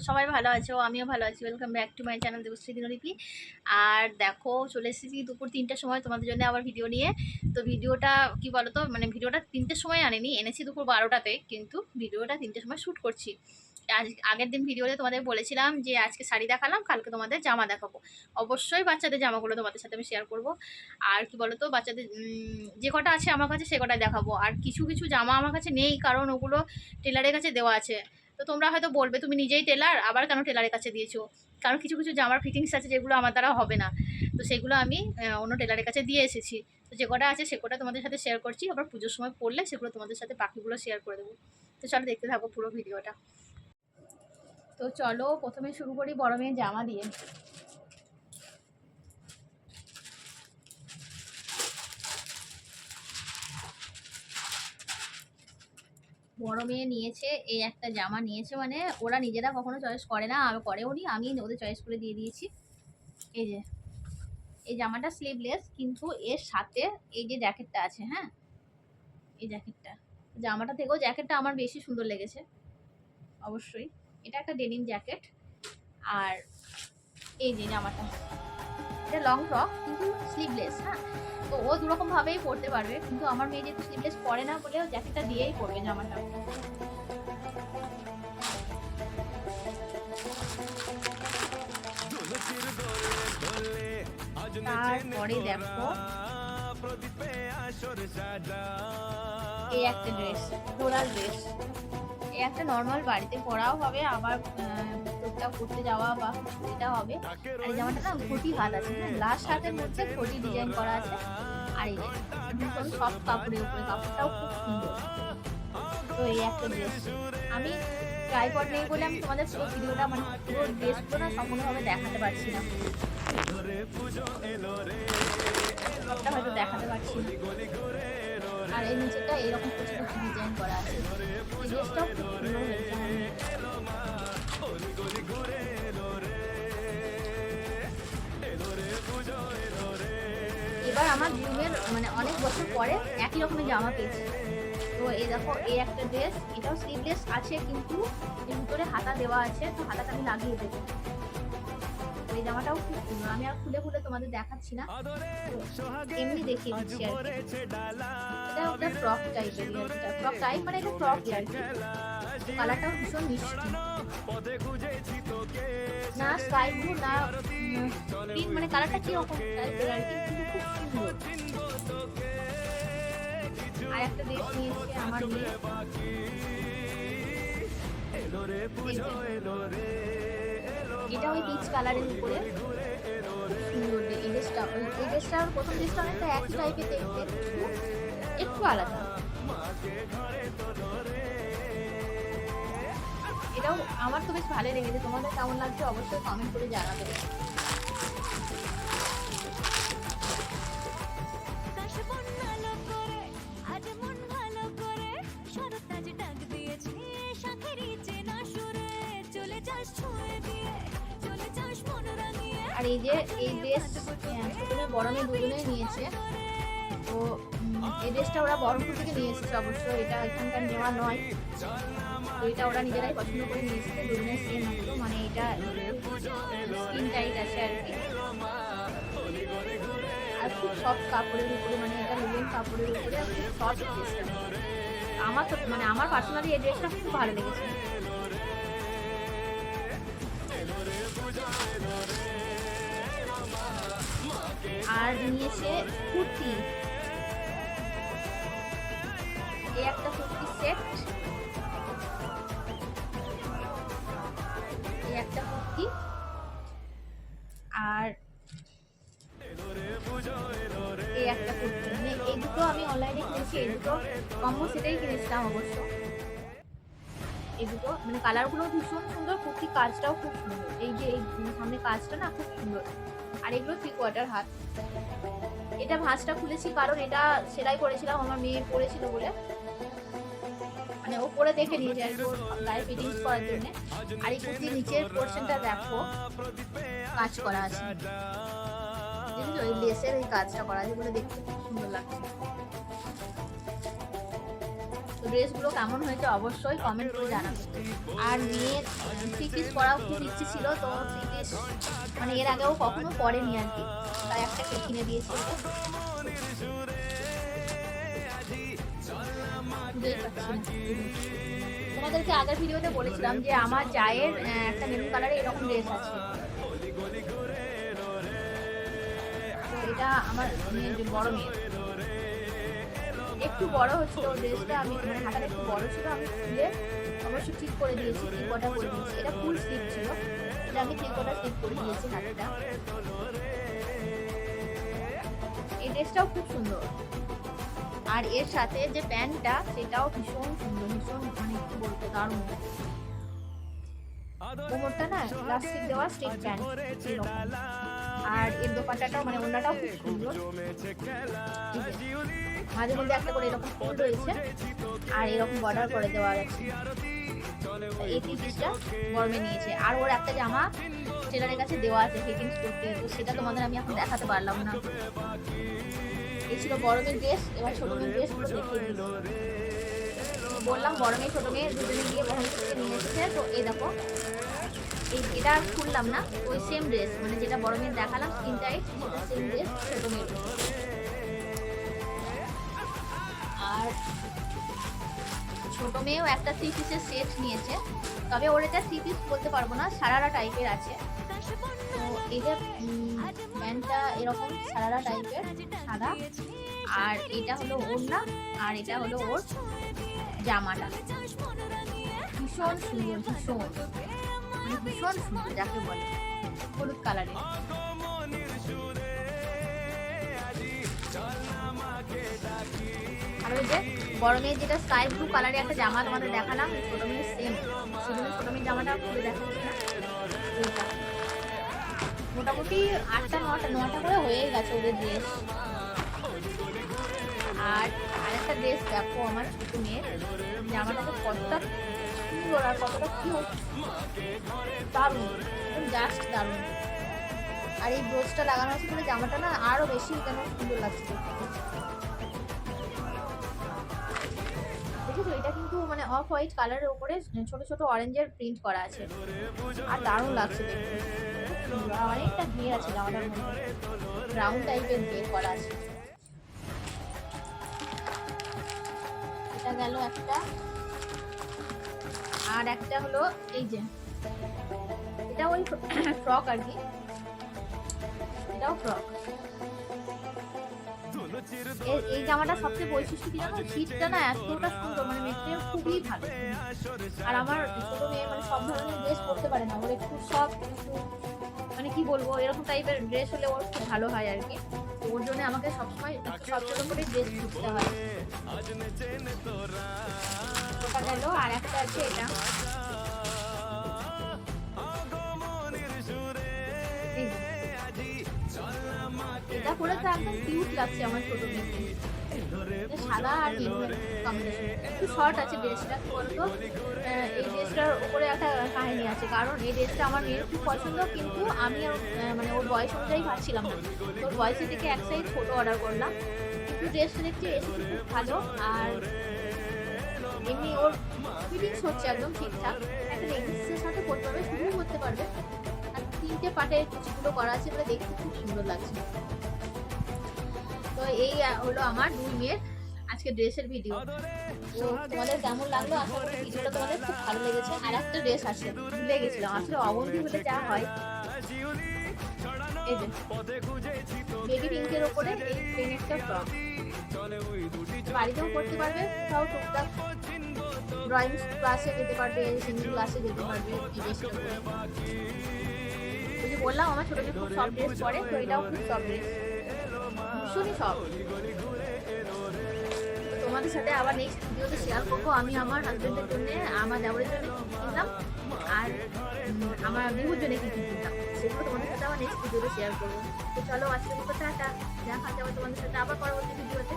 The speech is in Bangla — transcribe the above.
সবাই ভালো আছো, আমিও ভালো আছি। Welcome back to my channel Debashree Dinlipi. আর দেখো, চলে এসেছি দুপুর 3টার সময় তোমাদের জন্য আবার ভিডিও নিয়ে। তো ভিডিওটা কি বলতো, মানে ভিডিওটা 3টের সময় এনেছি দুপুর 12টাতে, কিন্তু ভিডিওটা 3টের সময় শ্যুট করছি। আগের দিন ভিডিওতে তোমাদের বলেছিলাম যে আজকে শাড়ি দেখালাম, কালকে তোমাদের জামা দেখাবো। অবশ্যই বাচ্চাদের জামাগুলো তোমাদের সাথে আমি শেয়ার করব। আর কি বলতো, বাচ্চাদের যে কটা আছে আমার কাছে সে কটাই দেখাবো। আর কিছু কিছু জামা আমার কাছে নেই, কারণ ওগুলো টেলারের কাছে দেওয়া আছে। তো তোমরা হয়তো বলবে তুমি নিজেই টেলার, আবার কেন টেলারের কাছে দিয়েছো? কারণ কিছু কিছু জামার ফিটিংস আছে যেগুলো আমার দ্বারা হবে না, তো সেগুলো আমি অন্য টেলারের কাছে দিয়ে এসেছি। তো যে কটা আছে সে কটা তোমাদের সাথে শেয়ার করছি, আবার পুজোর সময় পড়লে সেগুলো তোমাদের সাথে বাকিগুলো শেয়ার করে দেবো। তো চলো দেখতে থাকো পুরো ভিডিওটা। তো চলো প্রথমে শুরু করি বড় মেয়ের জামা দিয়ে। বড় মেয়ে নিয়েছে এই একটা জামা নিয়েছে, মানে ওরা নিজেরা কখনো চয়েস করে না, আর করেও নি, আমি ওদের চয়েস করে দিয়ে দিয়েছি। এই যে এই জামাটা স্লিভলেস, কিন্তু এর সাথে এই যে জ্যাকেটটা আছে, হ্যাঁ এই জ্যাকেটটা, জামাটা থেকেও জ্যাকেটটা আমার বেশি সুন্দর লেগেছে অবশ্যই। এটা একটা ডেনিম জ্যাকেট। আর এই যে জামাটা, এটা লং ফ্রক কিন্তু স্লিভলেস, হ্যাঁ। তো ও দুরকম ভাবেই পরতে পারবে, কিন্তু আমার মেয়ে যেহেতু স্লিভলেস পরে না বলে জ্যাকেটটা দিয়েই পরবে জামাটা। তারপরে দেখো এই একটা ড্রেস, ফ্লোরাল ড্রেস। এই একটা নর্মাল বাড়িতে পরাও হবে, আবার টুকটাক করতে যাওয়া বা এটা হবে। আর এই জামাটা না ঘটি হাত আছে, হ্যাঁ লাস্ট হাতের মধ্যে ঘটি ডিজাইন করা আছে। আর এই যে ভীষণ সফট কাপড়ের উপরে, কাপড়টাও খুব সুন্দর। তো এই একটা ড্রেস আমি ট্রাইপড নেই বলে আমি তোমাদের পুরো ভিডিওটা, মানে পুরো ড্রেসগুলো না সম্পূর্ণভাবে দেখাতে পারছি না, সবটা হয়তো দেখাতে পারছি না। আর এই নিচেটা এইরকম কিছু কিছু ডিজাইন করা আছে। এই ড্রেসটাও খুব সুন্দর হয়েছে আমার মেয়ের। এবার আমার জীবনের মানে অনেক বছর পরে একই রকমের জামা পেয়েছি। তো এই দেখো এই একটা ড্রেস, এটাও স্লিভলেস আছে কিন্তু এর ভিতরে হাতা দেওয়া আছে, তো হাতাটা আমি লাগিয়ে দেবো। এই জামাটাও খুব সুন্দর, আমি আর খুলে খুলে তোমাদের দেখাচ্ছি না, এমনি দেখিয়ে দিচ্ছি আর কি। এটা একটা ফ্রক টাইপের, ফ্রক টাইপ মানে এটা ফ্রক আর কি। কালারটাও ভীষণ মিষ্টি, না স্কাই ব্লু না পিঙ্ক, মানে কালারটা কিরকম টাইপের আর কি, কিন্তু খুব সুন্দর। আর একটা ড্রেস নিয়েছে আমার মেয়ে, এটা ওই পিচ কালারের উপরে, সুন্দর এই ড্রেসটা। এই ড্রেসটা প্রথম ড্রেসটা অনেকটা এক টাইপের দেখতে, একটু আলাদা। এটাও আমার তো বেশ ভালো লেগেছে, তোমাদের কেমন লাগছে অবশ্যই কমেন্ট করে জানাবে। আর এই যে এই ড্রেস ছোট বড় মেয়ে দুজনেই নিয়েছে। তো এই ড্রেসটা ওরা বহরমপুর থেকে নিয়ে এসেছে, অবশ্য এটা এখানকার নেওয়া নয়। তো এটা ওরা নিজেরাই পছন্দ করে নিয়ে এসেছে, দুজনের সেম মতো, মানে এটা স্কিন টাইট আছে আর কি। আর খুব সফট কাপড়ের উপরে, মানে এটা লিনেন কাপড়ের উপরে খুব সফট ড্রেসটা। আমার তো মানে আমার পার্সোনালি এই ড্রেসটা খুব ভালো লেগেছে। আর নিয়েছে কুর্তি, এই একটা কুর্তি সেট, এই একটা কুর্তি। আর এই একটা কুর্তি, মানে এই দুটো আমি অনলাইনে কিনেছি, এই দুটো কম্বো সেটাই কিনেছিলাম অবশ্য। এই দুটো মানে কালারগুলো ভীষণ সুন্দর, কুর্তি কাজটাও খুব সুন্দর, এই যে এই সামনে কাজটা না খুব সুন্দর। আর এগুলো 3/4 হাত। এটা ভাঁজটা খুলেছি কারণ এটা সেলাই করেছিলাম, আমার মেয়ে পরেছিল বলে, মানে ও পরে দেখে নিয়েছে আর কি, ওর গায়ে ফিটিংস করার জন্য। আর এই কুর্তির নিচের পোর্শনটা দেখো কাজ করা আছে, বুঝলো, এই লেসের এই কাজটা করা আছে বলে দেখতে খুব সুন্দর লাগছে। তো ড্রেসগুলো কেমন হয়েছে অবশ্যই কমেন্ট করে জানাবে। আর মেয়ের 3 পিস পরাও খুব ইচ্ছে ছিল, তো 3 পিস মানে এর আগেও কখনো পরেনি আর কি, তাই একটা কিনে দিয়েছি ওকে। তোমাদেরকে আগের ভিডিওতে বলেছিলাম যে আমার জায়ের একটা মেরুন কালারে এরকম ড্রেস আছে, তো এটা আমার বড় মেয়ে একটু বড় হচ্ছিল ড্রেসটা, আমি মানে হাতাটা একটু বড় ছিল, আমি খুলে অবশ্য ঠিক করে দিয়েছি, 3 কোয়ার্টার করে দিয়েছি। এটা ফুল স্লিভ ছিল, এটা আমি 3 কোয়ার্টার স্লিভ করে দিয়েছি হাতটা। এই ড্রেসটাও খুব সুন্দর, আর এর সাথে যে প্যান্টটা সেটাও ভীষণ সুন্দর, ভীষণ মানে কি বলবো দারুণ। কোমরটা না ইলাস্টিক দেওয়া স্ট্রেট প্যান্ট এরকম, আর এর দোপাট্টাটাও মানে ওড়নাটাও খুব সুন্দর, মাঝে মধ্যে একটা করে এরকম ফুল রয়েছে আর এরকম বর্ডার করে দেওয়া আছে। এই 3 পিসটা গরমে নিয়েছে। আর ওর একটা জামা টেলারের কাছে দেওয়া আছে ফিটিংস করতে, তো সেটা তোমাদের আমি এখন দেখাতে পারলাম না। এই ছিল বড় মেয়ের ড্রেস, এবার ছোট মেয়ের ড্রেসগুলো দেখিয়ে দিল। বললাম বড় মেয়ে ছোট মেয়ে দুজনে গিয়ে বহন করতে নিয়ে এসেছে। তো এই দেখো এটা আর খুললাম না, ওই সেম ড্রেস মানে যেটা বড় মেয়ের দেখালাম স্কিন টাইট, সেটা সেম ড্রেস ছোট মেয়ের। আর ছোট মেয়েও একটা 3 পিসের সেট নিয়েছে, তবে ওর এটা 3 পিস বলতে পারবো না, সারারা টাইপের আছে। তো এই যে প্যান্টটা এরকম সারারা টাইপের সাদা, আর এটা হলো ওড়না, আর এটা হলো ওর জামাটা। ভীষণ সুন্দর, ভীষণ সুন্দর যাকে বলে, হলুদ কালারের। আর ওই যে বড় মেয়ের যেটা স্কাই ব্লু কালারের একটা জামা তোমাদের দেখালাম, ছোট মেয়ের সেম, সেজন্য ছোট মেয়ের জামাটা খুলে দেখাচ্ছি না। মোটামুটি 8টা 9টা করে হয়ে গেছে ওদের ড্রেস। আর আরেকটা ড্রেস দেখো আমার ছোট মেয়ের, জামাটা তো কতটা সুন্দর আর কতটা কিউট, দারুণ, জাস্ট দারুণ। আর এই ব্রোচটা লাগানো আছে বলে জামাটা না আরো বেশি কেন সুন্দর লাগছে। দেখেছো এটা কিন্তু মানে অফ হোয়াইট কালারের উপরে ছোট ছোট অরেঞ্জের প্রিন্ট করা আছে, আর দারুণ লাগছে দেখতে। অনেকটা ঘিরে আছে জামাটার মধ্যে, রাউন্ড টাইপের ঘিরে করা আছে। এটা গেল একটা, আর একটা হলো এই যে এটা ওই ফ্রক আর কি, এটাও ফ্রক। এই জামাটা সবচেয়ে বৈশিষ্ট্য কি জানো, শীতটা না এতটা সুন্দর, মানে মেটেরিয়াল খুবই ভালো। আর আমার ছোট মেয়ে মানে সব ধরনের ড্রেস পরতে পারে না, ওর একটু সব মানে কি বলবো এরকম টাইপের ড্রেস হলে ওর খুব ভালো হয় আর কি। ওর জন্য আমাকে সবসময় সব ছোট করে ড্রেস খুঁজতে হয়। ওটা গেল, আর একটা আছে এটা, এটা পরে তো একদম কিউট লাগছে আমার ছোট মেয়েকে, সাদা আর মেরুনের কম্বিনেশন। একটু শর্ট আছে ড্রেসটা, কি বলতো এই ড্রেসটার উপরে একটা কাহিনী আছে, কারণ এই ড্রেসটা আমার মেয়ের খুব পছন্দ, কিন্তু আমি মানে ওর বয়স অনুযায়ী পাচ্ছিলাম না, ওর বয়সের থেকে এক সাইজ ছোট অর্ডার করলাম, কিন্তু ড্রেসটা দেখছি এসেছে খুব ভালো। আর এমনি ওর ফিটিংস হচ্ছে একদম ঠিকঠাক, একটা লেগিংসের সাথে পরতে পারবে, শুরু করতে পারবে। আর 3টে পাটে কুচিগুলো করা আছে বলে দেখতে খুব সুন্দর লাগছে। তো এই হলো আমার 2 মেয়ের আজকে ড্রেসের ভিডিও। তো তোমাদের কেমন লাগলো, আশা করি ভিডিওটা তোমাদের খুব ভালো লেগেছে। আর একটা ড্রেস আছে ভুলে গেছিলাম, আসলে অবন্ধি হলে যা হয়, এই যে বেবি পিঙ্কের ওপরে এই প্লেনেটটা ফ্রক, বাড়িতেও পড়তে পারবে, তাও টুকটাক ড্রয়িং ক্লাসে যেতে পারবে, সিঙ্গিং ক্লাসে যেতে পারবে এই ড্রেসটা পরে। ওই যে বললাম আমার ছোট মেয়ে খুব সব ড্রেস পরে, তো এটাও খুব সব ড্রেস, ভীষণই সব। তোমাদের সাথে আবার নেক্সট ভিডিওতে শেয়ার করবো আমি আমার হাজবেন্ডের জন্য, আমার দেওরের জন্য কি কিনলাম, আর আমার বিহুর জন্য কি কিনলাম, সেগুলো তোমাদের সাথে আবার নেক্সট ভিডিওতে শেয়ার করবো। তো চলো আজকের মতো টাটা, দেখা যাবে তোমাদের সাথে আবার পরবর্তী ভিডিওতে।